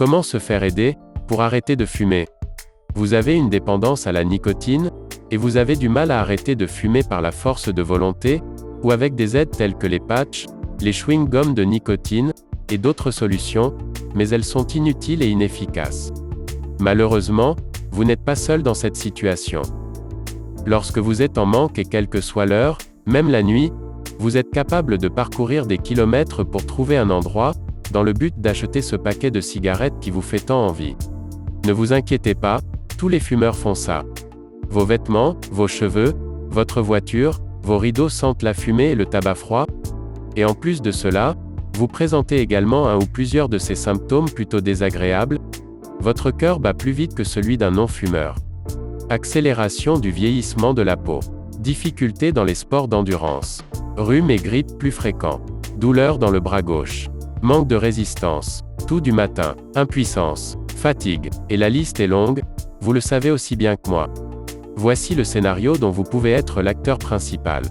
Comment se faire aider pour arrêter de fumer? Vous avez une dépendance à la nicotine, et vous avez du mal à arrêter de fumer par la force de volonté, ou avec des aides telles que les patchs, les chewing-gums de nicotine, et d'autres solutions, mais elles sont inutiles et inefficaces. Malheureusement, vous n'êtes pas seul dans cette situation. Lorsque vous êtes en manque et quelle que soit l'heure, même la nuit, vous êtes capable de parcourir des kilomètres pour trouver un endroit, dans le but d'acheter ce paquet de cigarettes qui vous fait tant envie. Ne vous inquiétez pas, tous les fumeurs font ça. Vos vêtements, vos cheveux, votre voiture, vos rideaux sentent la fumée et le tabac froid. Et en plus de cela, vous présentez également un ou plusieurs de ces symptômes plutôt désagréables. Votre cœur bat plus vite que celui d'un non-fumeur. Accélération du vieillissement de la peau. Difficultés dans les sports d'endurance. Rhume et grippe plus fréquents. Douleurs dans le bras gauche. Manque de résistance. Toux du matin. Impuissance. Fatigue. Et la liste est longue, vous le savez aussi bien que moi. Voici le scénario dont vous pouvez être l'acteur principal.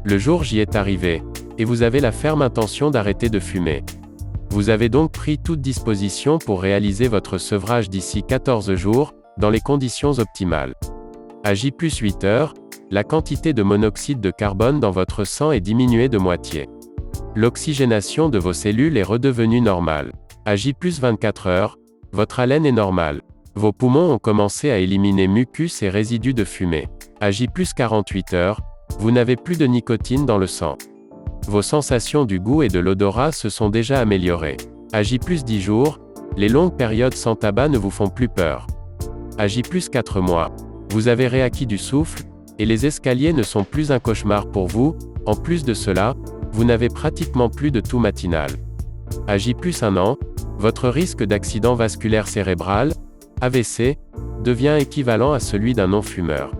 Le jour J est arrivé, et vous avez la ferme intention d'arrêter de fumer. Vous avez donc pris toute disposition pour réaliser votre sevrage d'ici 14 jours, dans les conditions optimales. À J+8 heures, la quantité de monoxyde de carbone dans votre sang est diminuée de moitié. L'oxygénation de vos cellules est redevenue normale. À J+24 heures, votre haleine est normale. Vos poumons ont commencé à éliminer mucus et résidus de fumée. À J+48 heures, vous n'avez plus de nicotine dans le sang. Vos sensations du goût et de l'odorat se sont déjà améliorées. À J+10 jours, les longues périodes sans tabac ne vous font plus peur. À J+4 mois, vous avez réacquis du souffle, et les escaliers ne sont plus un cauchemar pour vous. En plus de cela, vous n'avez pratiquement plus de toux matinal. À J+1 an, votre risque d'accident vasculaire cérébral, AVC, devient équivalent à celui d'un non-fumeur.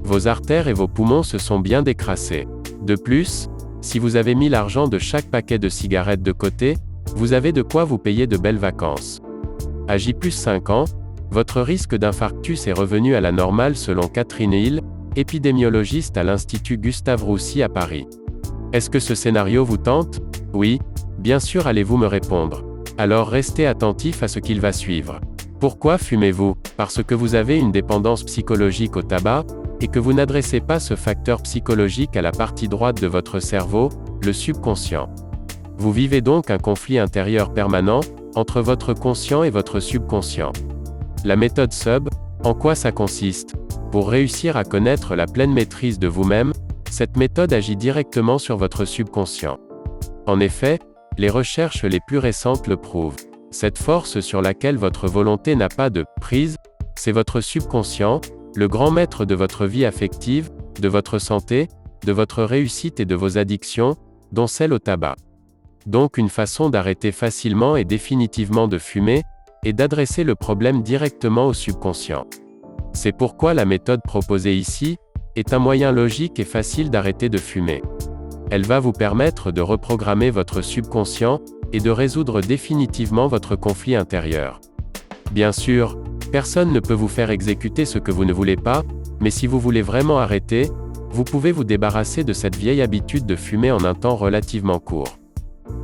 Vos artères et vos poumons se sont bien décrassés. De plus, si vous avez mis l'argent de chaque paquet de cigarettes de côté, vous avez de quoi vous payer de belles vacances. À J+5 ans, votre risque d'infarctus est revenu à la normale selon Catherine Hill, épidémiologiste à l'Institut Gustave-Roussy à Paris. Est-ce que ce scénario vous tente? Oui, bien sûr allez-vous me répondre. Alors restez attentif à ce qu'il va suivre. Pourquoi fumez-vous? Parce que vous avez une dépendance psychologique au tabac, et que vous n'adressez pas ce facteur psychologique à la partie droite de votre cerveau, le subconscient. Vous vivez donc un conflit intérieur permanent, entre votre conscient et votre subconscient. La méthode SUB, en quoi ça consiste? Pour réussir à connaître la pleine maîtrise de vous-même, cette méthode agit directement sur votre subconscient. En effet, les recherches les plus récentes le prouvent. Cette force sur laquelle votre volonté n'a pas de prise, c'est votre subconscient, le grand maître de votre vie affective, de votre santé, de votre réussite et de vos addictions, dont celle au tabac. Donc une façon d'arrêter facilement et définitivement de fumer, est d'adresser le problème directement au subconscient. C'est pourquoi la méthode proposée ici, est un moyen logique et facile d'arrêter de fumer. Elle va vous permettre de reprogrammer votre subconscient, et de résoudre définitivement votre conflit intérieur. Bien sûr, personne ne peut vous faire exécuter ce que vous ne voulez pas, mais si vous voulez vraiment arrêter, vous pouvez vous débarrasser de cette vieille habitude de fumer en un temps relativement court.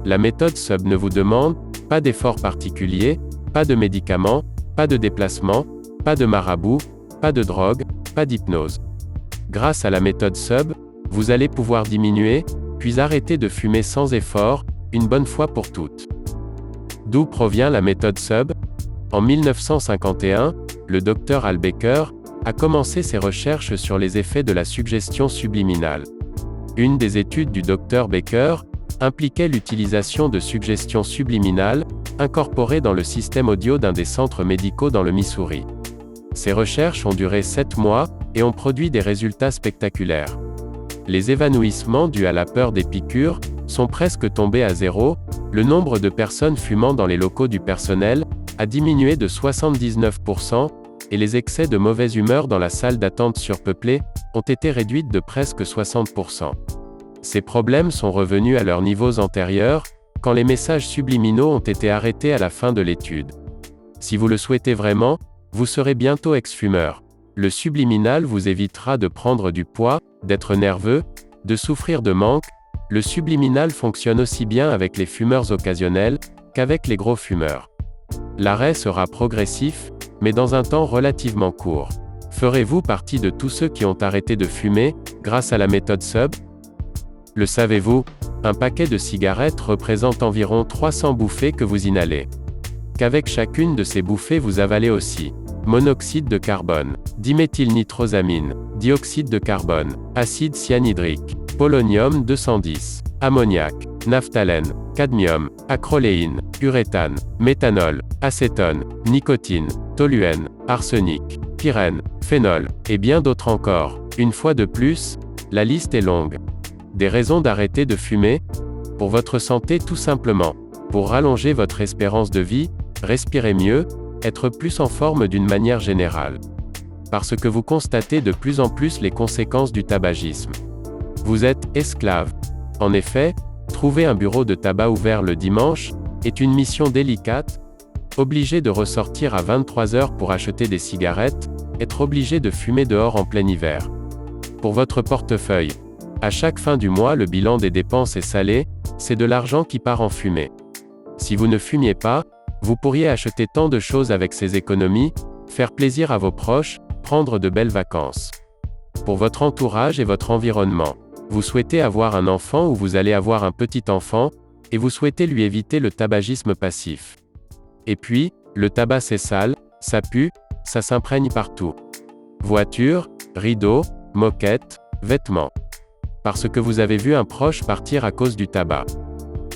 La méthode SUB ne vous demande pas d'effort particulier, pas de médicaments, pas de déplacement, pas de marabout, pas de drogue, pas d'hypnose. Grâce à la méthode SUB, vous allez pouvoir diminuer, puis arrêter de fumer sans effort, une bonne fois pour toutes. D'où provient la méthode SUB? En 1951, le Dr Al Baker a commencé ses recherches sur les effets de la suggestion subliminale. Une des études du Dr Baker impliquait l'utilisation de suggestions subliminales, incorporées dans le système audio d'un des centres médicaux dans le Missouri. Ces recherches ont duré 7 mois, et ont produit des résultats spectaculaires. Les évanouissements dus à la peur des piqûres sont presque tombés à zéro, le nombre de personnes fumant dans les locaux du personnel a diminué de 79%, et les excès de mauvaise humeur dans la salle d'attente surpeuplée ont été réduits de presque 60%. Ces problèmes sont revenus à leurs niveaux antérieurs, quand les messages subliminaux ont été arrêtés à la fin de l'étude. Si vous le souhaitez vraiment, vous serez bientôt ex-fumeur. Le subliminal vous évitera de prendre du poids, d'être nerveux, de souffrir de manque. Le subliminal fonctionne aussi bien avec les fumeurs occasionnels qu'avec les gros fumeurs. L'arrêt sera progressif, mais dans un temps relativement court. Ferez-vous partie de tous ceux qui ont arrêté de fumer, grâce à la méthode SUB? Le savez-vous? Un paquet de cigarettes représente environ 300 bouffées que vous inhalez. Qu'avec chacune de ces bouffées vous avalez aussi monoxyde de carbone, diméthylnitrosamine, dioxyde de carbone, acide cyanhydrique, polonium 210, ammoniac, naphthalène, cadmium, acroléine, uréthane, méthanol, acétone, nicotine, toluène, arsenic, pyrène, phénol, et bien d'autres encore. Une fois de plus, la liste est longue. Des raisons d'arrêter de fumer? Pour votre santé tout simplement. Pour rallonger votre espérance de vie, respirer mieux, être plus en forme d'une manière générale. Parce que vous constatez de plus en plus les conséquences du tabagisme. Vous êtes esclave. En effet, trouver un bureau de tabac ouvert le dimanche est une mission délicate. Obligé de ressortir à 23 heures pour acheter des cigarettes, être obligé de fumer dehors en plein hiver. Pour votre portefeuille, à chaque fin du mois le bilan des dépenses est salé, c'est de l'argent qui part en fumée. Si vous ne fumiez pas, vous pourriez acheter tant de choses avec ces économies, faire plaisir à vos proches, prendre de belles vacances. Pour votre entourage et votre environnement, vous souhaitez avoir un enfant ou vous allez avoir un petit enfant, et vous souhaitez lui éviter le tabagisme passif. Et puis, le tabac c'est sale, ça pue, ça s'imprègne partout. Voiture, rideaux, moquette, vêtements. Parce que vous avez vu un proche partir à cause du tabac.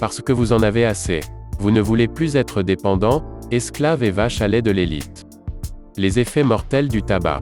Parce que vous en avez assez. Vous ne voulez plus être dépendant, esclave et vache à lait de l'élite. Les effets mortels du tabac.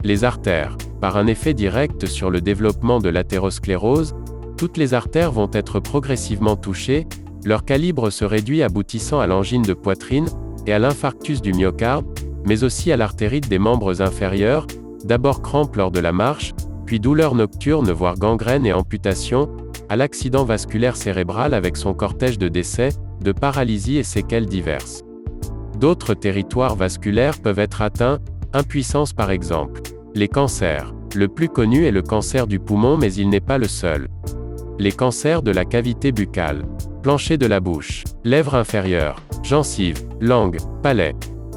Les artères. Par un effet direct sur le développement de l'athérosclérose, toutes les artères vont être progressivement touchées, leur calibre se réduit aboutissant à l'angine de poitrine, et à l'infarctus du myocarde, mais aussi à l'artérite des membres inférieurs, d'abord crampes lors de la marche, puis douleurs nocturnes voire gangrène et amputation, à l'accident vasculaire cérébral avec son cortège de décès, de paralysie et séquelles diverses. D'autres territoires vasculaires peuvent être atteints, impuissance par exemple. Les cancers. Le plus connu est le cancer du poumon mais il n'est pas le seul. Les cancers de la cavité buccale, plancher de la bouche, lèvres inférieures, gencives, langue, palais.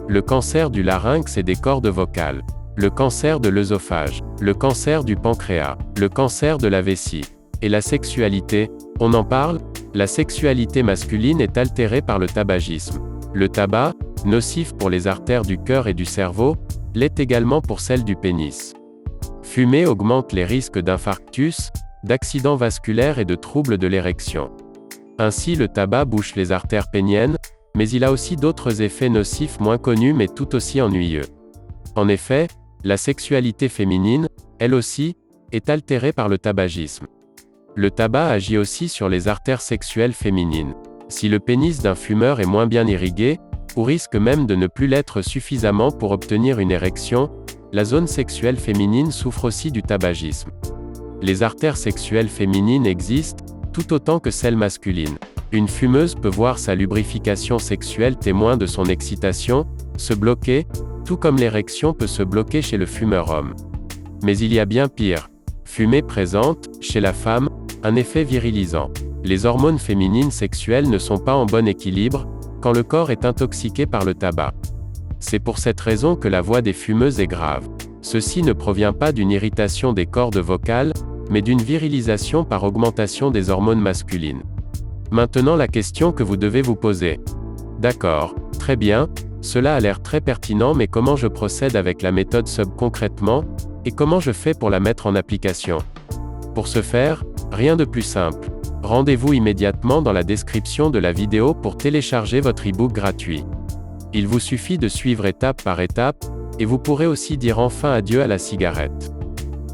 Le cancer du larynx et des cordes vocales. Le cancer de l'œsophage, le cancer du pancréas, le cancer de la vessie. Et la sexualité, on en parle? La sexualité masculine est altérée par le tabagisme. Le tabac, nocif pour les artères du cœur et du cerveau, l'est également pour celles du pénis. Fumer augmente les risques d'infarctus, d'accidents vasculaires et de troubles de l'érection. Ainsi le tabac bouche les artères péniennes, mais il a aussi d'autres effets nocifs moins connus mais tout aussi ennuyeux. En effet, la sexualité féminine, elle aussi, est altérée par le tabagisme. Le tabac agit aussi sur les artères sexuelles féminines. Si le pénis d'un fumeur est moins bien irrigué, ou risque même de ne plus l'être suffisamment pour obtenir une érection, la zone sexuelle féminine souffre aussi du tabagisme. Les artères sexuelles féminines existent, tout autant que celles masculines. Une fumeuse peut voir sa lubrification sexuelle témoin de son excitation, se bloquer, tout comme l'érection peut se bloquer chez le fumeur homme. Mais il y a bien pire. Fumer présente, chez la femme, un effet virilisant. Les hormones féminines sexuelles ne sont pas en bon équilibre, quand le corps est intoxiqué par le tabac. C'est pour cette raison que la voix des fumeuses est grave. Ceci ne provient pas d'une irritation des cordes vocales, mais d'une virilisation par augmentation des hormones masculines. Maintenant la question que vous devez vous poser. D'accord, très bien, cela a l'air très pertinent mais comment je procède avec la méthode SUB concrètement, et comment je fais pour la mettre en application? Pour ce faire, rien de plus simple. Rendez-vous immédiatement dans la description de la vidéo pour télécharger votre e-book gratuit. Il vous suffit de suivre étape par étape, et vous pourrez aussi dire enfin adieu à la cigarette.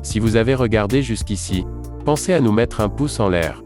Si vous avez regardé jusqu'ici, pensez à nous mettre un pouce en l'air.